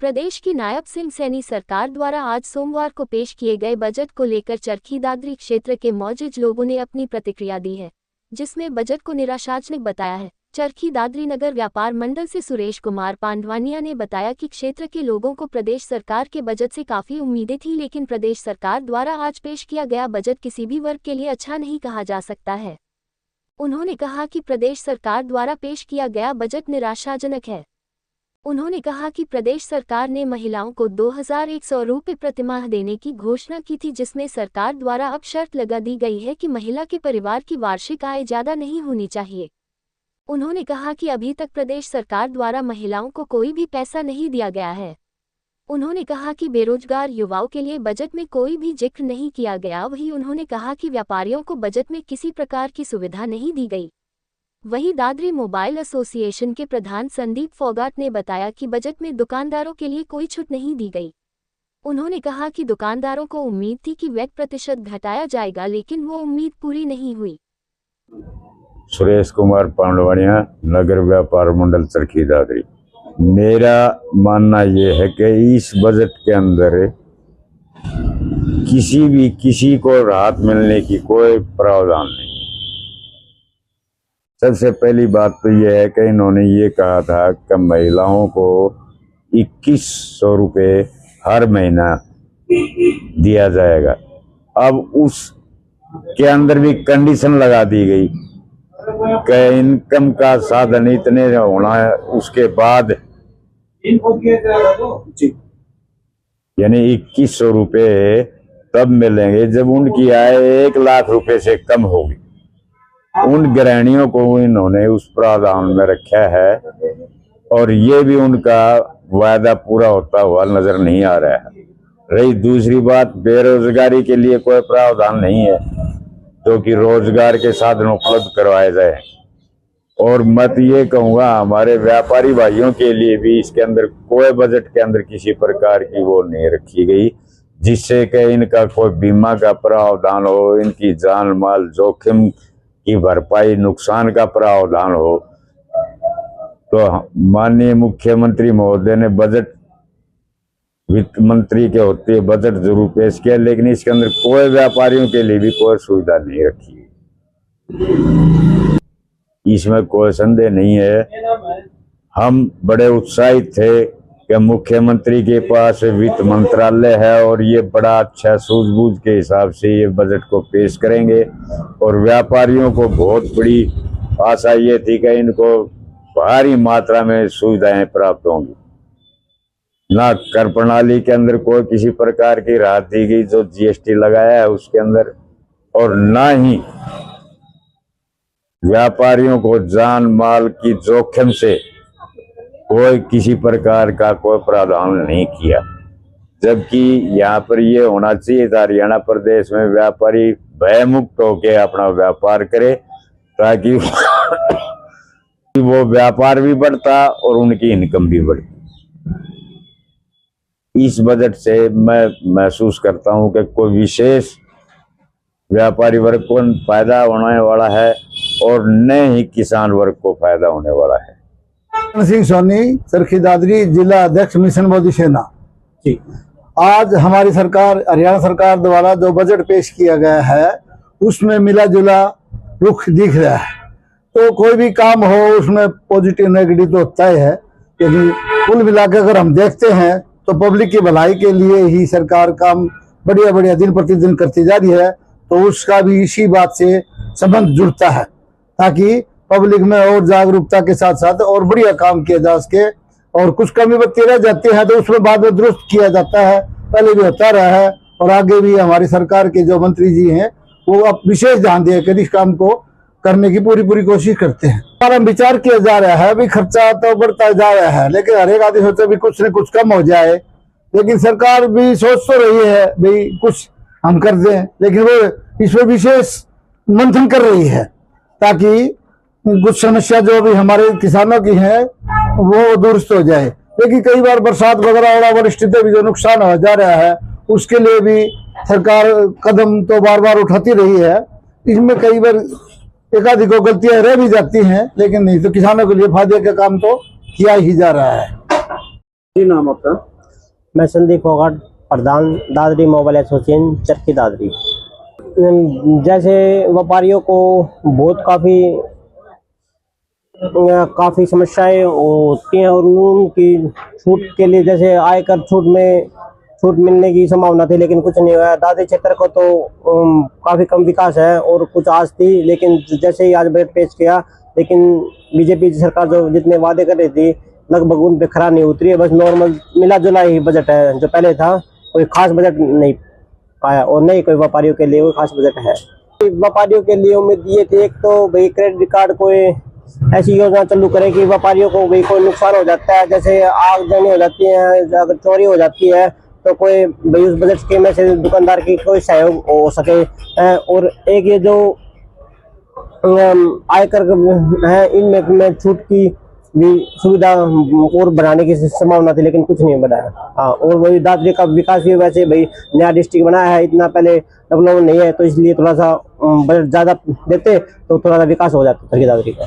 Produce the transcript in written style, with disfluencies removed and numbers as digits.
प्रदेश की नायब सिंह सैनी सरकार द्वारा आज सोमवार को पेश किए गए बजट को लेकर चरखी दादरी क्षेत्र के मौजूद लोगों ने अपनी प्रतिक्रिया दी है, जिसमें बजट को निराशाजनक बताया है। चरखी दादरी नगर व्यापार मंडल से सुरेश कुमार पांडवानिया ने बताया कि क्षेत्र के लोगों को प्रदेश सरकार के बजट से काफी उम्मीदें थी, लेकिन प्रदेश सरकार द्वारा आज पेश किया गया बजट किसी भी वर्ग के लिए अच्छा नहीं कहा जा सकता है। उन्होंने कहा कि प्रदेश सरकार द्वारा पेश किया गया बजट निराशाजनक है। उन्होंने कहा कि प्रदेश सरकार ने महिलाओं को 2100 रुपये प्रतिमाह देने की घोषणा की थी, जिसमें सरकार द्वारा अब शर्त लगा दी गई है कि महिला के परिवार की वार्षिक आय ज़्यादा नहीं होनी चाहिए। उन्होंने कहा कि अभी तक प्रदेश सरकार द्वारा महिलाओं को कोई भी पैसा नहीं दिया गया है। उन्होंने कहा कि बेरोजगार युवाओं के लिए बजट में कोई भी जिक्र नहीं किया गया। वहीं उन्होंने कहा कि व्यापारियों को बजट में किसी प्रकार की सुविधा नहीं दी गई। वहीं दादरी मोबाइल एसोसिएशन के प्रधान संदीप फोगाट ने बताया कि बजट में दुकानदारों के लिए कोई छूट नहीं दी गई। उन्होंने कहा कि दुकानदारों को उम्मीद थी कि वैट प्रतिशत घटाया जाएगा, लेकिन वो उम्मीद पूरी नहीं हुई। सुरेश कुमार पांडवानिया, नगर व्यापार मंडल चरखी दादरी। मेरा मानना ये है कि इस बजट के अंदर किसी को राहत मिलने की कोई प्रावधान नहीं। सबसे पहली बात तो यह है कि इन्होंने ये कहा था कि महिलाओं को 2100 रुपये हर महीना दिया जाएगा। अब उसके अंदर भी कंडीशन लगा दी गई कि इनकम का साधन इतने होना है, उसके बाद यानी 2100 रुपये तब मिलेंगे जब उनकी आय 1 लाख रुपए से कम होगी। उन गृहिणियों को इन्होंने उस प्रावधान में रखा है और ये भी उनका वायदा पूरा होता हुआ नजर नहीं आ रहा है। रही दूसरी बात, बेरोजगारी के लिए कोई प्रावधान नहीं है जो कि रोजगार के साधन उपलब्ध करवाए जाए। और मत ये कहूँगा, हमारे व्यापारी भाइयों के लिए भी इसके अंदर कोई बजट के अंदर किसी प्रकार की वो नहीं रखी गई जिससे कि इनका कोई बीमा का प्रावधान हो, इनकी जान माल जोखिम की भरपाई, नुकसान का प्रावधान हो। तो माननीय मुख्यमंत्री महोदय ने बजट वित्त मंत्री के होते बजट जरूर पेश किया, लेकिन इसके अंदर कोई व्यापारियों के लिए भी कोई सुविधा नहीं रखी। इसमें कोई संदेह नहीं है। हम बड़े उत्साहित थे कि मुख्यमंत्री के पास वित्त मंत्रालय है और ये बड़ा अच्छा सूझबूझ के हिसाब से ये बजट को पेश करेंगे। और व्यापारियों को बहुत बड़ी आशा ये थी कि इनको भारी मात्रा में सुविधाएं प्राप्त होंगी। ना कर प्रणाली के अंदर कोई किसी प्रकार की राहत दी गई जो जीएसटी लगाया है उसके अंदर, और ना ही व्यापारियों को जान माल की जोखिम से कोई किसी प्रकार का कोई प्रावधान नहीं किया। जबकि यहाँ पर ये होना चाहिए था, हरियाणा प्रदेश में व्यापारी भयमुक्त होकर अपना व्यापार करे ताकि वो व्यापार भी बढ़ता और उनकी इनकम भी बढ़ती। इस बजट से मैं महसूस करता हूँ कि कोई विशेष व्यापारी वर्ग को फायदा होने वाला है और न ही किसान वर्ग को फायदा होने वाला है। सिंह सोनी, चरखी दादरी, जिला अध्यक्ष मिशन मोदी सेना। आज हमारी सरकार, हरियाणा सरकार द्वारा जो बजट पेश किया गया है उसमें मिला जुला रुख दिख रहा है। तो कोई भी काम हो उसमें पॉजिटिव नेगेटिव तो होता ही है, लेकिन कुल मिला के अगर हम देखते हैं तो पब्लिक की भलाई के लिए ही सरकार काम बढ़िया बढ़िया दिन प्रतिदिन करती जा रही है। तो उसका भी इसी बात से संबंध जुड़ता है ताकि पब्लिक में और जागरूकता के साथ साथ और बढ़िया काम किया जा सके। और कुछ कमी बत्ती रह जाती है तो उसमें बाद में दुरुस्त किया जाता है, पहले भी होता रहा है और आगे भी हमारी सरकार के जो मंत्री जी हैं वो अब विशेष ध्यान देकर इस काम को करने की पूरी कोशिश करते हैं। हमारा विचार किया जा रहा है, अभी खर्चा तो बढ़ता जा रहा है, लेकिन हर एक आदमी सोचे भी कुछ न कुछ कम हो जाए। लेकिन सरकार भी सोच तो रही है भाई कुछ हम कर दें, लेकिन वो इसमें विशेष मंथन कर रही है ताकि कुछ समस्या जो भी हमारे किसानों की है वो दुरुस्त हो जाए। लेकिन कई बार बरसात वगैरह और स्थिति भी जो नुकसान हो जा रहा है उसके लिए भी सरकार कदम तो बार उठाती रही है। इसमें कई बार एकाधिक गलतियां रह भी जाती हैं, लेकिन नहीं तो किसानों के लिए फायदे का काम तो किया ही जा रहा है। जी, नाम आपका? मैं संदीप फोगाट, प्रधान दादरी मोबाइल एसोसिएशन चरखी दादरी। जैसे व्यापारियों को बहुत काफ़ी समस्याएं होती हैं और उनकी छूट के लिए जैसे आयकर छूट में छूट मिलने की संभावना थी, लेकिन कुछ नहीं हुआ। दादरी क्षेत्र को तो काफ़ी कम विकास है और कुछ आस थी, लेकिन जैसे ही आज बजट पेश किया, लेकिन बीजेपी सरकार जो जितने वादे कर रही थी लगभग उन पे खरा नहीं उतरी है। बस नॉर्मल मिला जुला ही बजट है जो पहले था, कोई खास बजट नहीं पाया और नहीं कोई व्यापारियों के लिए कोई खास बजट है। व्यापारियों के लिए उम्मीद ये थी, एक तो भाई क्रेडिट कार्ड कोई ऐसी योजना चालू करे कि व्यापारियों को भाई कोई नुकसान हो जाता है, जैसे आगजनी हो जाती है, अगर चोरी हो जाती है तो कोई भाई उस बजट स्कीम में से दुकानदार की कोई सहयोग हो सके। और एक ये जो आयकर है इनमें छूट की भी सुविधा और बढ़ाने की संभावना थी, लेकिन कुछ नहीं बढ़ाया। हाँ, और वही दादरी का विकास भी वैसे भाई नया डिस्ट्रिक्ट बनाया है, इतना पहले डेवलपमेंट नहीं है, तो इसलिए थोड़ा सा बजट ज़्यादा देते तो थोड़ा सा विकास हो जाता चरखी दादरी का।